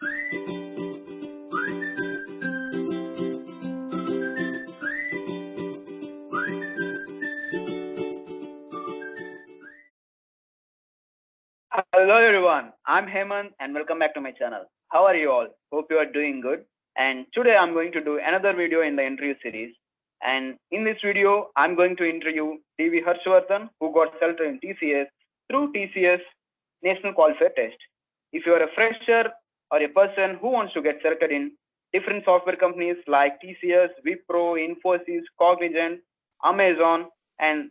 Hello everyone, I'm Hemant and welcome back to my channel. How are you all? Hope you are doing good. And today I'm going to do another video in the interview series. And in this video, I'm going to interview DV Harshvardhan, who got selected in TCS through TCS National Qualifier Test. If you are a fresher or a person who wants to get selected in different software companies like TCS, Wipro, Infosys, Cognizant, Amazon, and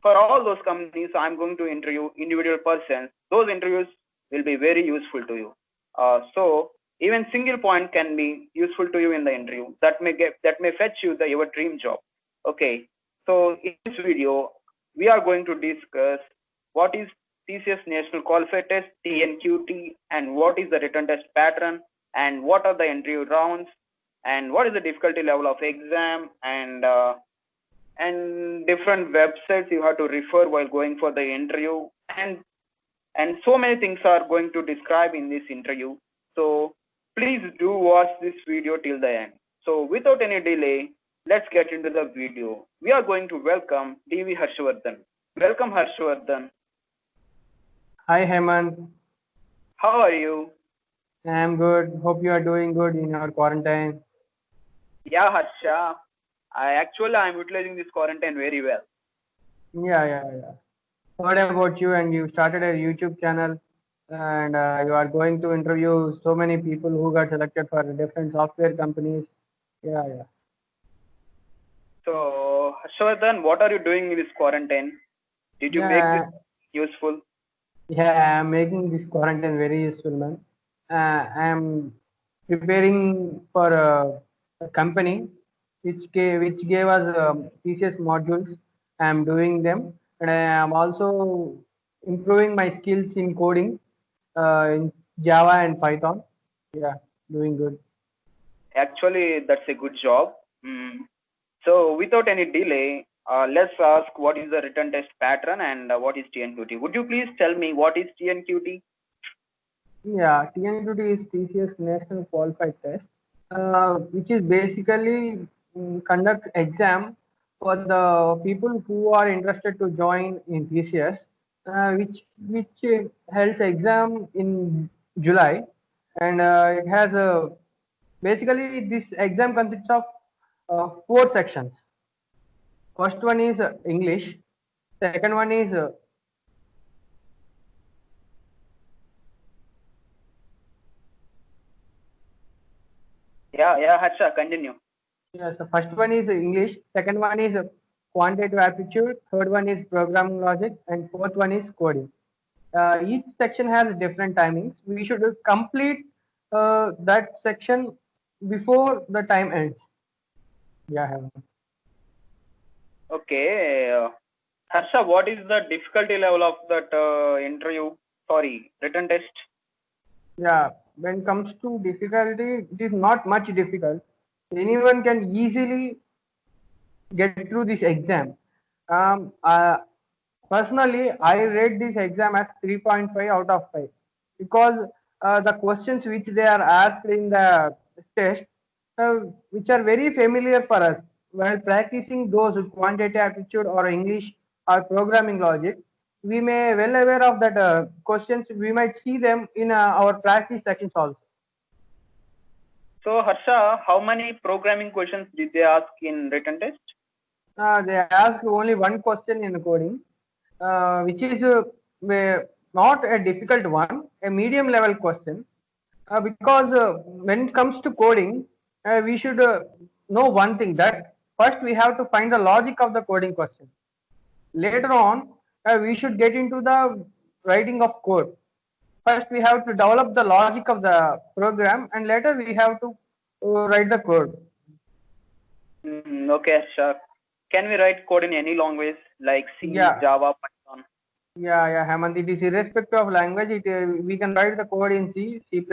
for all those companies, I'm going to interview individual persons. Those interviews will be very useful to you. So even single point can be useful to you in the interview. That may fetch you your dream job. Okay. So in this video, we are going to discuss what is TCS National Qualifier Test (TNQT) and what is the written test pattern and what are the interview rounds and what is the difficulty level of exam and different websites you have to refer while going for the interview, and so many things are going to describe in this interview. So please do watch this video till the end. So without any delay, let's get into the video. We are going to welcome DV Harshvardhan. Welcome Harshvardhan. Hi Hemant. How are you? I'm good. Hope you are doing good in your quarantine. Yeah, Harsha. I'm utilizing this quarantine very well. Yeah. What about you? And you started a YouTube channel, and you are going to interview so many people who got selected for different software companies. Yeah. So Harshvardhan, what are you doing in this quarantine? Did you make this useful? Yeah, I'm making this quarantine very useful, man. I'm preparing for a company which gave us TCS modules. I'm doing them, and I am also improving my skills in coding in Java and Python. Yeah, doing good. Actually, that's a good job. So without any delay, let's ask what is the written test pattern and what is TNQT. Would you please tell me what is TNQT? Yeah, TNQT is TCS National Qualified Test, which is basically conducts exam for the people who are interested to join in TCS, which holds exam in July, and it has a basically this exam consists of four sections. First one is English, second one is Yeah, Harsha, continue. Yes, the first one is English, second one is quantitative aptitude, third one is programming logic, and fourth one is coding. Each section has different timings. We should complete that section before the time ends. Yeah. Okay. Harsha, what is the difficulty level of that written test? Yeah, when it comes to difficulty, it is not much difficult. Anyone can easily get through this exam. Um, uh, Personally, I rate this exam as 3.5 out of 5 because the questions which they are asked in the test, which are very familiar for us while practicing those quantitative aptitude or English or programming logic, we may well aware of that questions. We might see them in our practice sections also. So Harsha, how many programming questions did they ask in written test? They ask only one question in coding, which is not a difficult one, a medium level question. Because when it comes to coding, we should know one thing that first we have to find the logic of the coding question. Later on, we should get into the writing of code. First, we have to develop the logic of the program, and later we have to write the code. Okay, sure. Can we write code in any language like C, Java, Python? Yeah, Hemant. It is irrespective of language. We can write the code in C, C++,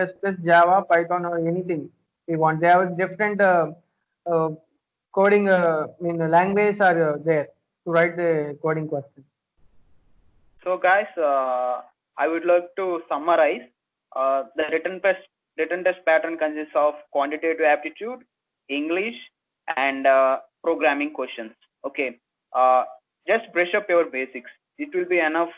Java, Python, or anything we want. They have different coding languages are there to write the coding question. So guys, I would like to summarize the written written test pattern consists of quantitative aptitude, English, and programming questions. Okay, just brush up your basics. It will be enough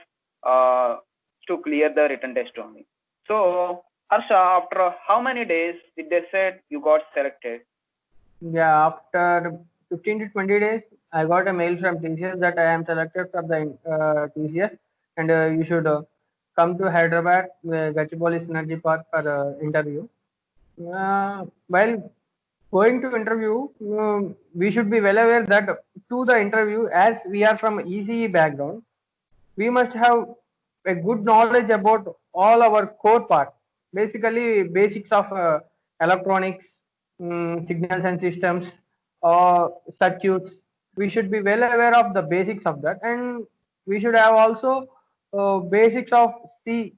to clear the written test only. So, Harsha, after how many days did they said you got selected? Yeah, after 15 to 20 days, I got a mail from TCS that I am selected for the TCS, and you should come to Hyderabad, Gachibowli Synergy Park for interview. While going to interview, we should be well aware that to the interview, as we are from ECE background, we must have a good knowledge about all our core parts, basically basics of electronics, signals and systems, or circuits. We should be well aware of the basics of that, and we should have also basics of C,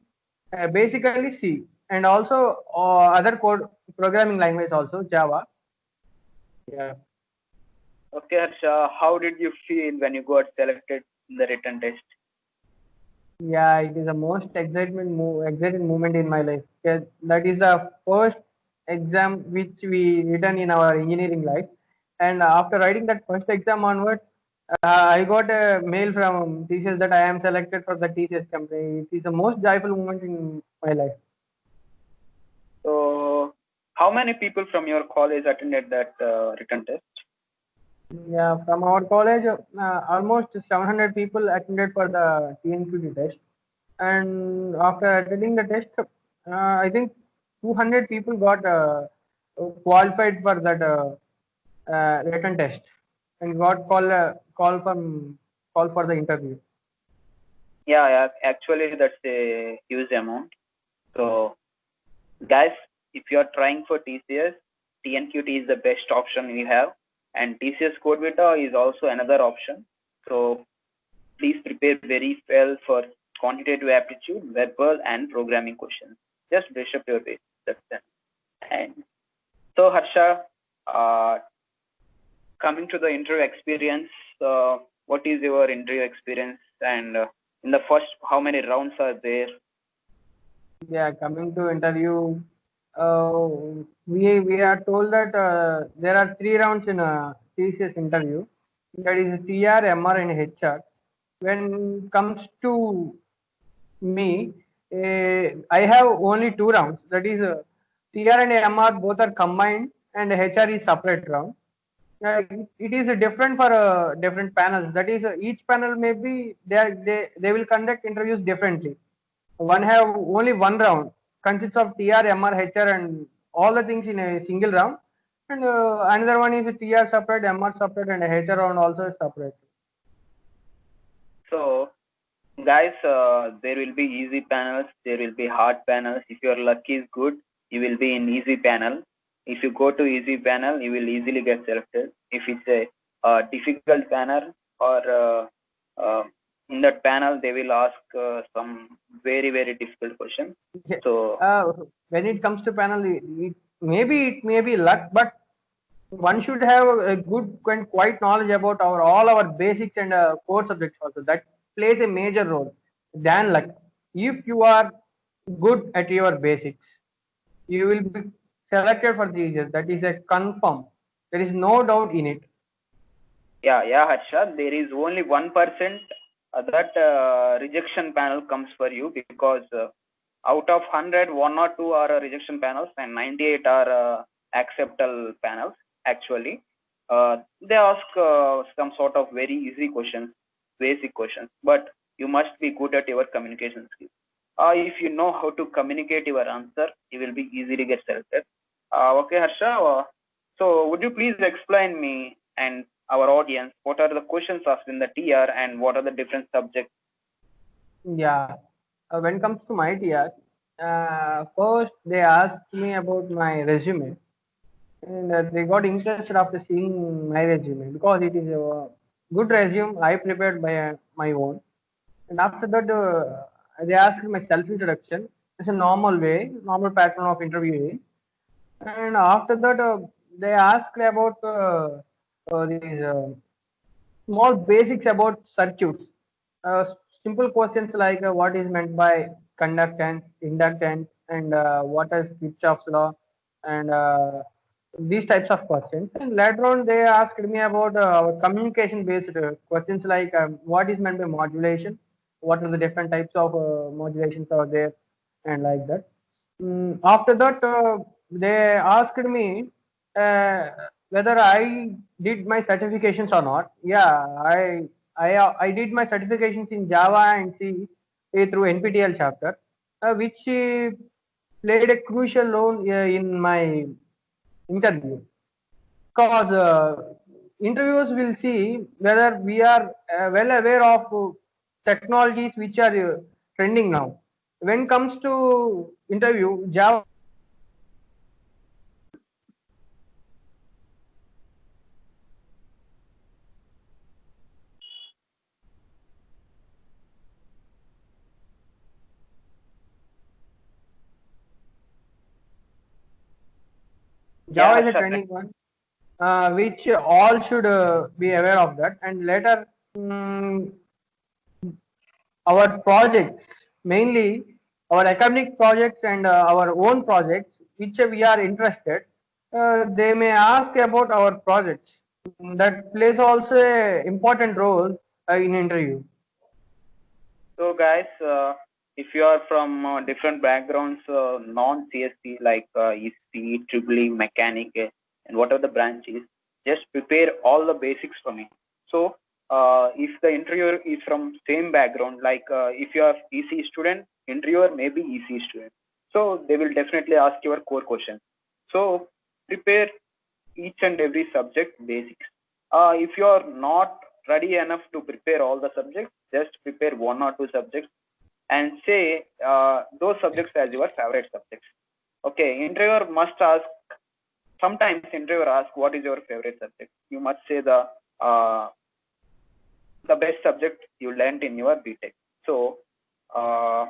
basically C, and also other code programming language also Java. Yeah. Okay, Harsha, how did you feel when you got selected in the written test? Yeah, it is the most exciting moment in my life. Yeah, that is the first exam which we written in our engineering life. And after writing that first exam onward, I got a mail from TCS that I am selected for the TCS company. It is the most joyful moment in my life. So, how many people from your college attended that written test? Yeah, from our college, almost 700 people attended for the TNQT test. And after attending the test, I think 200 people got qualified for that written test and got call for the interview. Yeah, actually, that's a huge amount. So, guys, if you are trying for TCS, TNQT is the best option we have, and TCS CodeVita is also another option. So, please prepare very well for quantitative aptitude, verbal, and programming questions. Just brush up your basics. That's it. And so, Harsha, coming to the interview experience, what is your interview experience? And in the first, how many rounds are there? Yeah, coming to interview, uh, we are told that there are 3 rounds in a TCS interview. That is TR, MR, and HR. When comes to me, I have only 2 rounds. That is, TR and MR both are combined, and HR is separate round. It is different for different panels. That is, each panel may be they will conduct interviews differently. One have only 1 round, consists of TR, MR, HR, and all the things in a single round. And another one is TR separate, MR separate, and HR round also is separate. So, guys, there will be easy panels, there will be hard panels. If your luck is good, you will be in easy panel. If you go to easy panel, you will easily get selected. If it's a difficult panel, or in that panel, they will ask some very difficult questions. So, when it comes to panel, it may be luck, but one should have a good and quite knowledge about all our basics and core subjects also. That plays a major role than luck. If you are good at your basics, you will be selected for these years. That is a confirm. There is no doubt in it. yeah, Harsha, there is only 1% that rejection panel comes for you, because out of 100, 1 or 2 are rejection panels and 98 are acceptable panels. Actually, they ask some sort of very easy questions, basic questions, but you must be good at your communication skills. If you know how to communicate your answer, you will be easily get selected. Okay, Harsha. So, would you please explain me and our audience what are the questions asked in the TR and what are the different subjects? Yeah. When it comes to my TR, first they asked me about my resume, and they got interested after seeing my resume because it is a good resume I prepared by my own. And after that, they asked my self introduction. It's a normal way, normal pattern of interviewing. And after that, they asked about these small basics about circuits. Uh, Simple questions like what is meant by conductance, inductance, and what is Kirchhoff's law, and these types of questions. And later on, they asked me about our communication-based questions like what is meant by modulation, what are the different types of modulations are there, and like that. After that, they asked me uh, whether I did my certifications or not. Yeah, I did my certifications in Java and C through NPTEL chapter, which played a crucial role in my interview, because interviewers will see whether we are well aware of technologies which are trending now. When comes to interview, Java Yeah, is a Harsha. trending one, which all should be aware of that. And later, mm, our projects, mainly our academic projects and our own projects, which we are interested, they may ask about our projects. That plays also a important role in interview. So, guys, if you are from different backgrounds, non-CSC like EC, Triple E, Mechanic, and whatever the branch is, just prepare all the basics for me. So, if the interviewer is from same background, like if you are EC student, interviewer may be EC student. So, they will definitely ask your core questions. So, prepare each and every subject basics. If you are not ready enough to prepare all the subjects, just prepare one or two subjects and say those subjects as your favorite subjects. Okay, interviewer must ask. Sometimes interviewer asks, "What is your favorite subject?" You must say uh, the best subject you learned in your BTech. So, uh,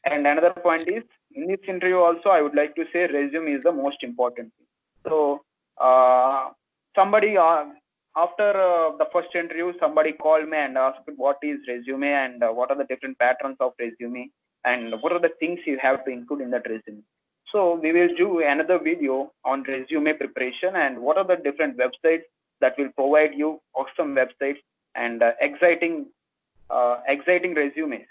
and another point is in this interview also, I would like to say resume is the most important thing. So, somebody after the first interview, somebody called me and asked what is resume and what are the different patterns of resume and what are the things you have to include in that resume. So we will do another video on resume preparation and what are the different websites that will provide you awesome websites and exciting resumes.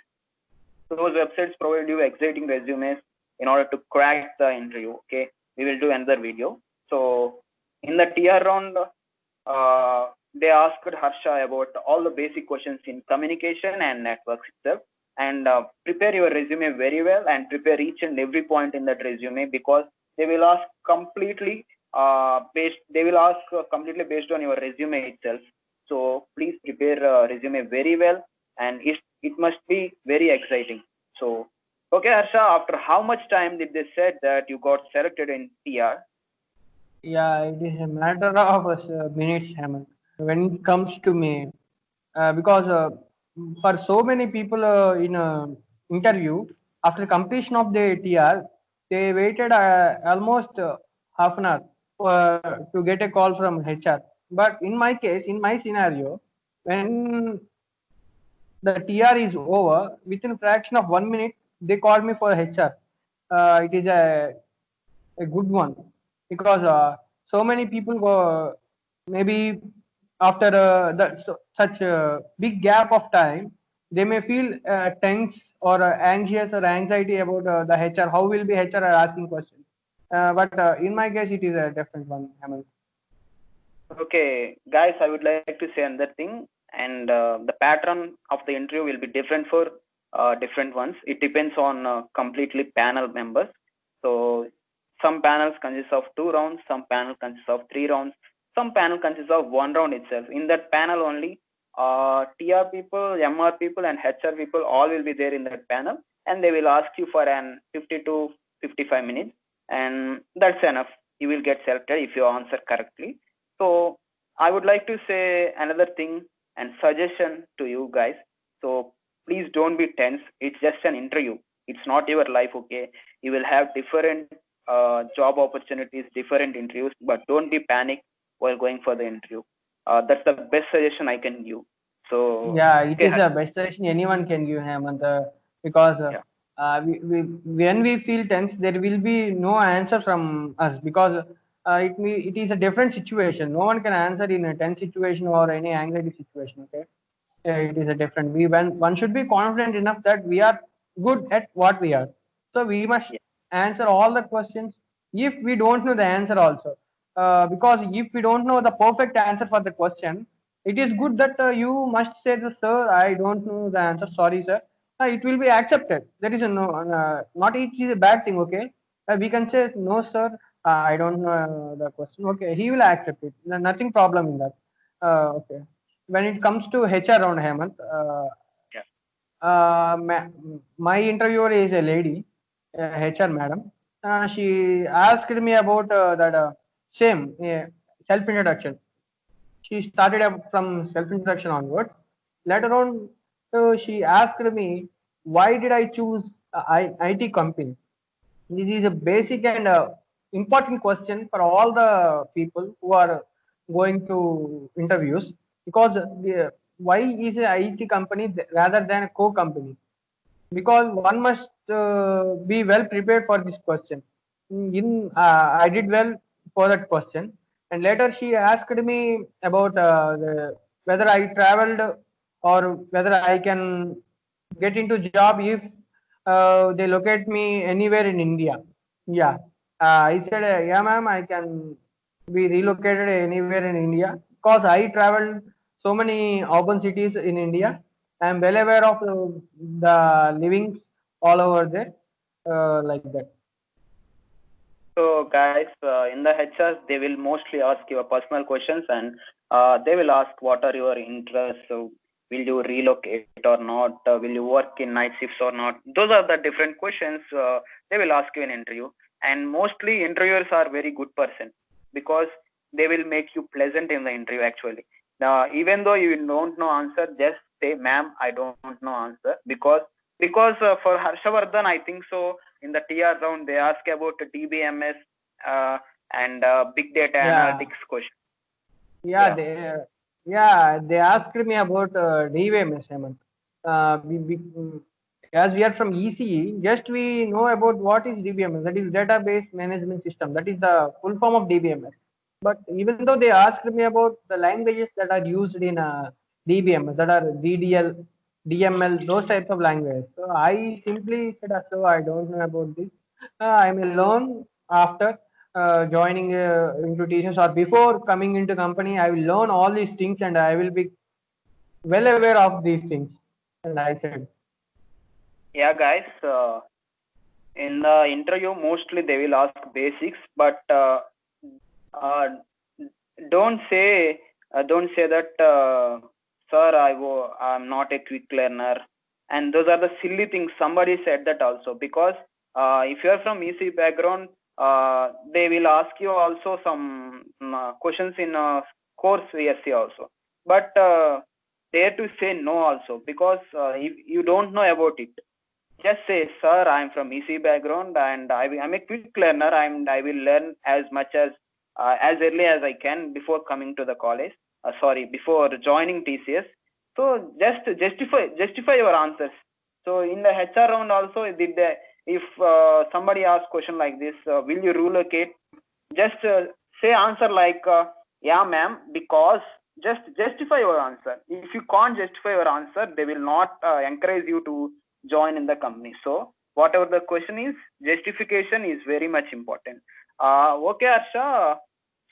Those websites provide you exciting resumes in order to crack the interview. Okay, we will do another video. So in the TR round, they asked Harsha about all the basic questions in communication and networks itself, and prepare your resume very well and prepare each and every point in that resume, because they will ask completely completely based on your resume itself. So please prepare resume very well, and it must be very exciting. So okay, Harsha, after how much time did they said that you got selected in TR? Yeah, it is a matter of minutes, Hemant. When it comes to me, because for so many people in interview, after completion of the TR, they waited almost half an hour to get a call from HR. But in my case, in my scenario, when the TR is over, within fraction of 1 minute, they called me for HR. It is a good one, because so many people were maybe after such a big gap of time, they may feel tense or anxious or anxiety about the HR. How will be HR are asking questions? But in my case, it is a different one, Hamel. Okay, guys, I would like to say another thing, and the pattern of the interview will be different for different ones. It depends on completely panel members. So some panels consist of 2 rounds, some panel consists of 3 rounds, some panel consists of 1 round itself. In that panel only, TR people, MR people, and HR people all will be there in that panel, and they will ask you for an 50 to 55 minutes, and that's enough. You will get selected if you answer correctly. So I would like to say another thing and suggestion to you guys. So please don't be tense. It's just an interview. It's not your life, okay? You will have different job opportunities, different interviews, but don't be panic while going for the interview. That's the best suggestion I can give. So Yeah, it okay, is the best suggestion anyone can give, Hemant, because yeah. when we feel tense, there will be no answer from us because it is a different situation. No one can answer in a tense situation or any anxiety situation. Okay, it is a different. One should be confident enough that we are good at what we are. So we must Yeah. answer all the questions if we don't know the answer also. Because if we don't know the perfect answer for the question, it is good that you must say, the sir, I don't know the answer. Sorry, sir. It will be accepted. There is a no, not it is a bad thing. Okay, we can say no, sir. I don't know the question. Okay, he will accept it. Nothing problem in that. Okay. When it comes to HR round, Hemant, Yeah. my interviewer is a lady, HR madam. She asked me about that same self introduction. She started up from self introduction onwards. Later on, she asked me, why did I choose IT company? This is a basic and important question for all the people who are going to interviews because why is a IT company rather than a co-company? Because one must be well prepared for this question. I did well for that question, and later she asked me about whether I traveled or whether I can get into job if they locate me anywhere in India. Yeah, I said, yeah, ma'am, I can be relocated anywhere in India because I traveled so many urban cities in India. I am well aware of the livings all over there, like that. So, guys, in the HRs, they will mostly ask your personal questions, and they will ask what are your interests. So, will you relocate or not? Will you work in night shifts or not? Those are the different questions they will ask you in interview. And mostly interviewers are very good person because they will make you pleasant in the interview actually. Now, even though you don't know answer, just say, ma'am, I don't know answer because for Harshavardhan, I think so in the TR round, they ask about the DBMS and big data Yeah, analytics question. yeah, Yeah. they asked me about DVMS, Hemant. As we are from ECE, just we know about what is DBMS. That is database management system. That is the full form of DBMS. But even though they asked me about the languages that are used in DBMS, that are DDL, DML, those types of languages. So I simply said, so I don't know about this. I may learn after joining into TCS or before coming into company. I will learn all these things and I will be well aware of these things. And I said, Yeah, guys. In the interview, mostly they will ask basics, but uh, don't say that, sir, I'm not a quick learner, and those are the silly things. Somebody said that also because if you are from EC background, they will ask you also some questions in course VSC also, but dare to say no also because if you don't know about it, just say, sir, I'm from EC background and I'm a quick learner. I will learn as much as early as I can before coming to the college. Before joining TCS. So just justify your answers. So in the HR round also, if somebody asks question like this, will you relocate? Just say answer like, yeah, ma'am, because just justify your answer. If you can't justify your answer, they will not encourage you to join in the company. So whatever the question is, justification is very much important. Okay, Arsha.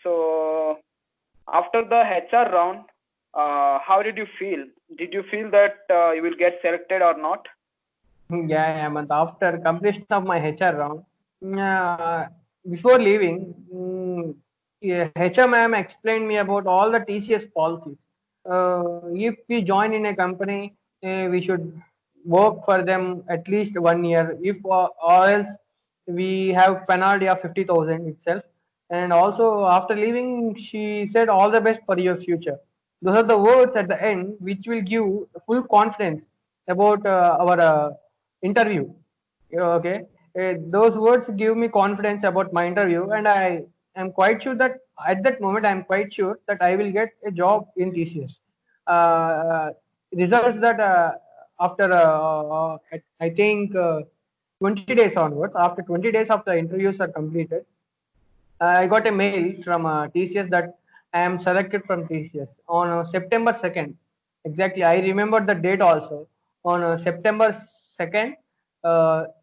So after the HR round, how did you feel? Did you feel that you will get selected or not? yeah, but after completion of my HR round, uh, before leaving, yeah, HR ma'am explained me about all the TCS policies. If we join in a company, we should work for them at least 1 year. If or else we have penalty of 50,000 itself. And also after leaving, she said all the best for your future. Those are the words at the end which will give full confidence about our interview. Okay, those words give me confidence about my interview, and I am quite sure that at that moment I am quite sure that I will get a job in TCS. Results that after I think 20 days onwards. After 20 days of the interviews are completed, I got a mail from TCS that I am selected from TCS on September 2nd. Exactly, I remember the date also. On September 2nd,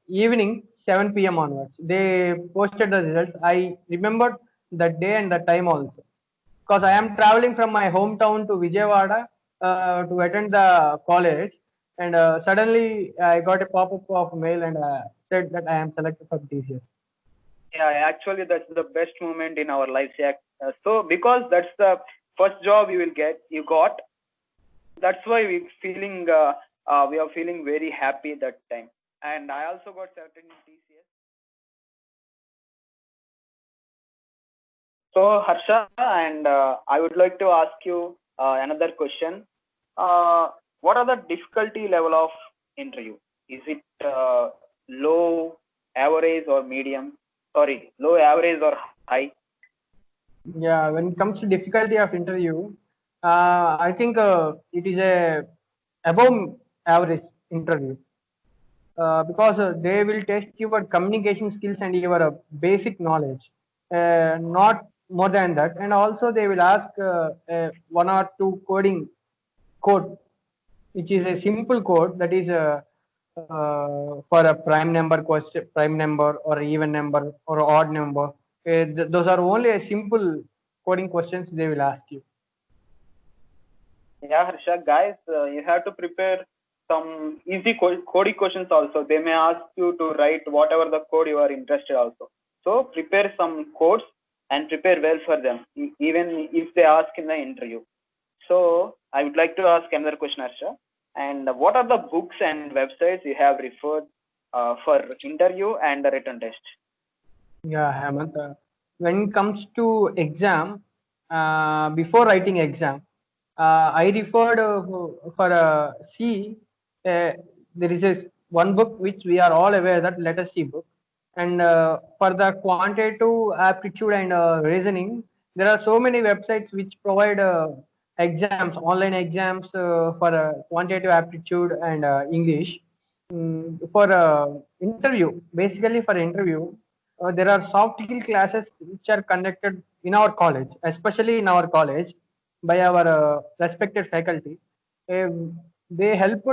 evening 7 p.m. onwards, they posted the results. I remembered the day and the time also because I am traveling from my hometown to Vijayawada to attend the college, and suddenly I got a pop-up of mail and said that I am selected for TCS. Yeah, actually, that's the best moment in our lives. Yeah. So because that's the first job you got. That's why we are feeling very happy that time. And I also got selected in TCS. So Harsha, and I would like to ask you another question. What are the difficulty level of interview? Is it low, average, or medium? Sorry, low, average, or high? Yeah, when it comes to difficulty of interview, I think it is a above average interview because they will test your communication skills and your basic knowledge, not more than that. And also they will ask one or two code, which is a simple code that is for a prime number question, prime number or even number or odd number. Those are only a simple coding questions they will ask you. Yeah, Harsha, guys, you have to prepare some easy coding questions also. They may ask you to write whatever the code you are interested also. So prepare some codes and prepare well for them, even if they ask in the interview. So I would like to ask another question, Harsha. And what are the books and websites you have referred for interview and the written test? Yeah, Hemant. When it comes to exam, before writing exam, I referred for C. There is one book which we are all aware that let us see book, and for the quantitative aptitude and reasoning, there are so many websites which provide exams, online exams for quantitative aptitude and English. For interview, basically for interview, there are soft skill classes which are conducted in our college, especially in our college by our respected faculty. They helped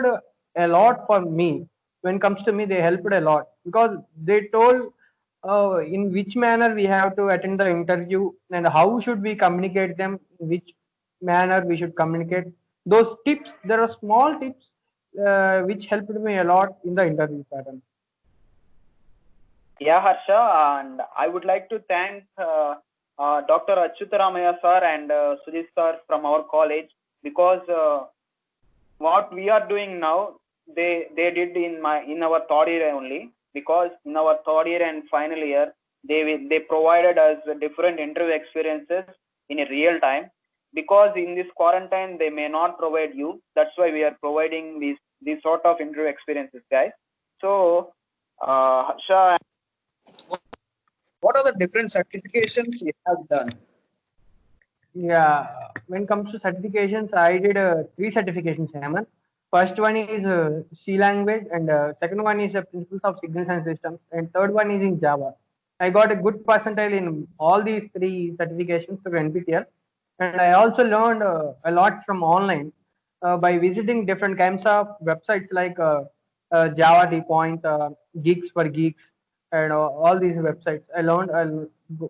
a lot for me. When it comes to me, they helped a lot because they told in which manner we have to attend the interview and how should we communicate them, in which manner we should communicate. Those tips, there are small tips which helped me a lot in the interview pattern. Yeah, Harsha, and I would like to thank Dr. Achyutaramaya sir and Sujit sir from our college because what we are doing now, they did in our third year only, because in our third year and final year they provided us different interview experiences in a real time, because in this quarantine they may not provide you. That's why we are providing these sort of interview experiences, guys. So Harsha, What are the different certifications you have done? Yeah, when it comes to certifications, I did three certifications, Hemant. First one is C language, and second one is Principles of Signals and Systems, and third one is in Java. I got a good percentile in all these three certifications through NPTEL, and I also learned a lot from online by visiting different kinds of websites like Java D Point, Geeks for Geeks, and all these websites. I learned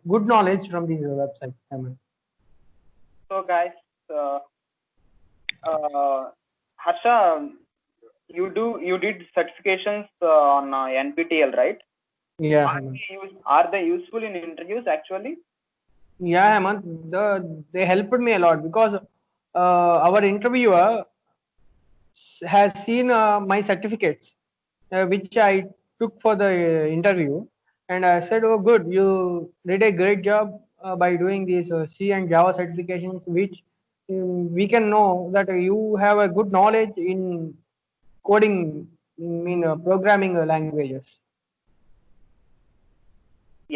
good knowledge from these websites, Hemant. so guys, uh, Harsha, you did certifications on NPTEL, right? Yeah, Are Hemant. are they useful in interviews actually? Yeah, Hemant. They helped me a lot because our interviewer has seen my certificates, which I took for the interview, and I said, "Oh, good, you did a great job by doing these C and Java certifications, which we can know that you have a good knowledge in coding, in programming languages."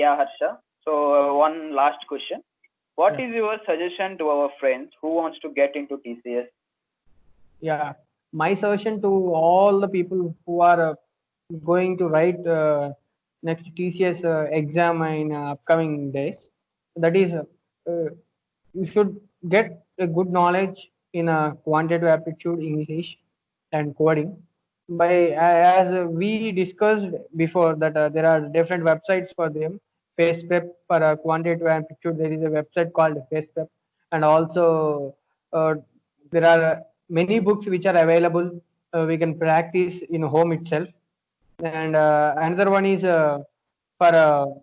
Yeah, Harsha. So one last question. What Yeah. is your suggestion to our friends who wants to get into TCS? Yeah, my suggestion to all the people who are going to write next TCS exam in upcoming days. That is, you should get a good knowledge in quantitative aptitude, English, and coding. As we discussed before, that there are different websites for them. Face Prep for quantitative aptitude. There is a website called Face Prep, and also uh, there are many books which are available. We can practice in home itself. And another one is for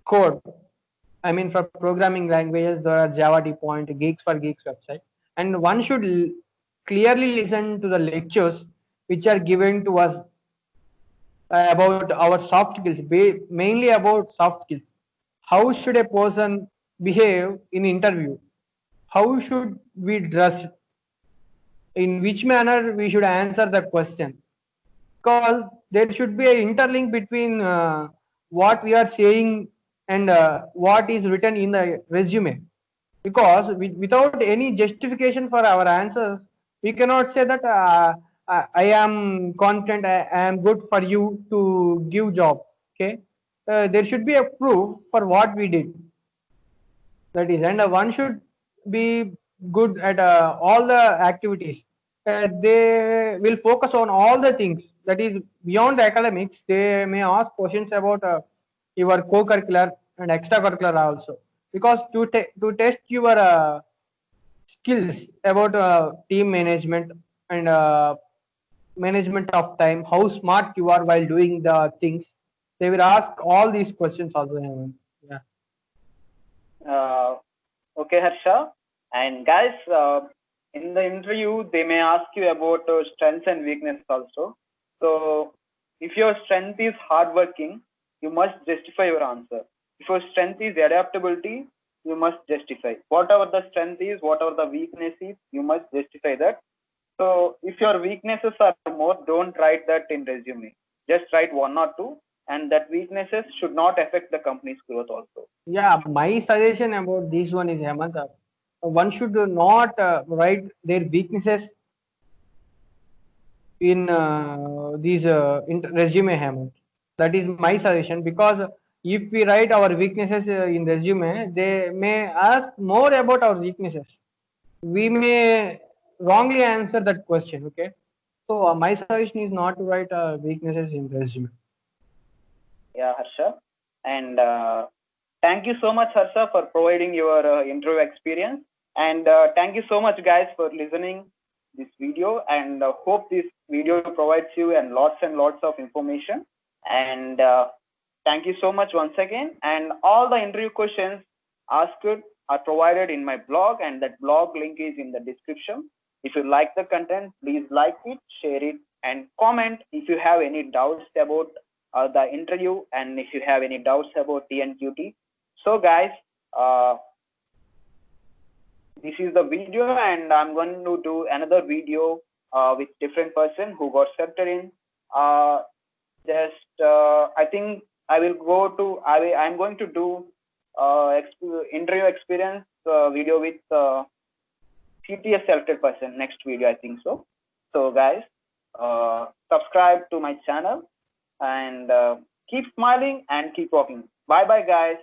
code. I mean, for programming languages, there are Java Point, Geeks for Geeks website, and one should clearly listen to the lectures which are given to us about our soft skills, mainly about soft skills. How should a person behave in interview? How should we dress? In which manner we should answer the question? Because there should be an interlink between what we are saying and what is written in the resume. Because without any justification for our answers, we cannot say that I am confident, I am good for you to give job. Okay, there should be a proof for what we did. That is, and one should be good at all the activities. They will focus on all the things that is beyond the academics. They may ask questions about your co-curricular and extracurricular also, because to test your skills about team management and management of time, how smart you are while doing the things. They will ask all these questions also. Yeah. Okay, Harsha. And guys, in the interview, they may ask you about strengths and weakness also. So, if your strength is hardworking, you must justify your answer. If your strength is adaptability, you must justify. Whatever the strength is, whatever the weakness is, you must justify that. So, if your weaknesses are more, don't write that in resume. Just write one or two, and that weaknesses should not affect the company's growth also. Yeah, my suggestion about this one is, Hemant, one should not write their weaknesses in these resume, Hemant. That is my suggestion, because if we write our weaknesses in resume, they may ask more about our weaknesses. We may wrongly answer that question. Okay, so my suggestion is not to write weaknesses in resume. Yeah, Harsha. And thank you so much, Harsha, for providing your interview experience. And thank you so much, guys, for listening this video. And hope this video provides you and lots of information. And thank you so much once again. And all the interview questions asked are provided in my blog, and that blog link is in the description. If you like the content, please like it, share it, and comment if you have any doubts about the interview, and if you have any doubts about TNQT. So guys, this is the video, and I'm going to do another video with different person who got selected in. I think I will go to, I'm going to do interview experience video with CTS selected person next video, I think so. So guys, subscribe to my channel, and keep smiling and keep walking. Bye bye, guys.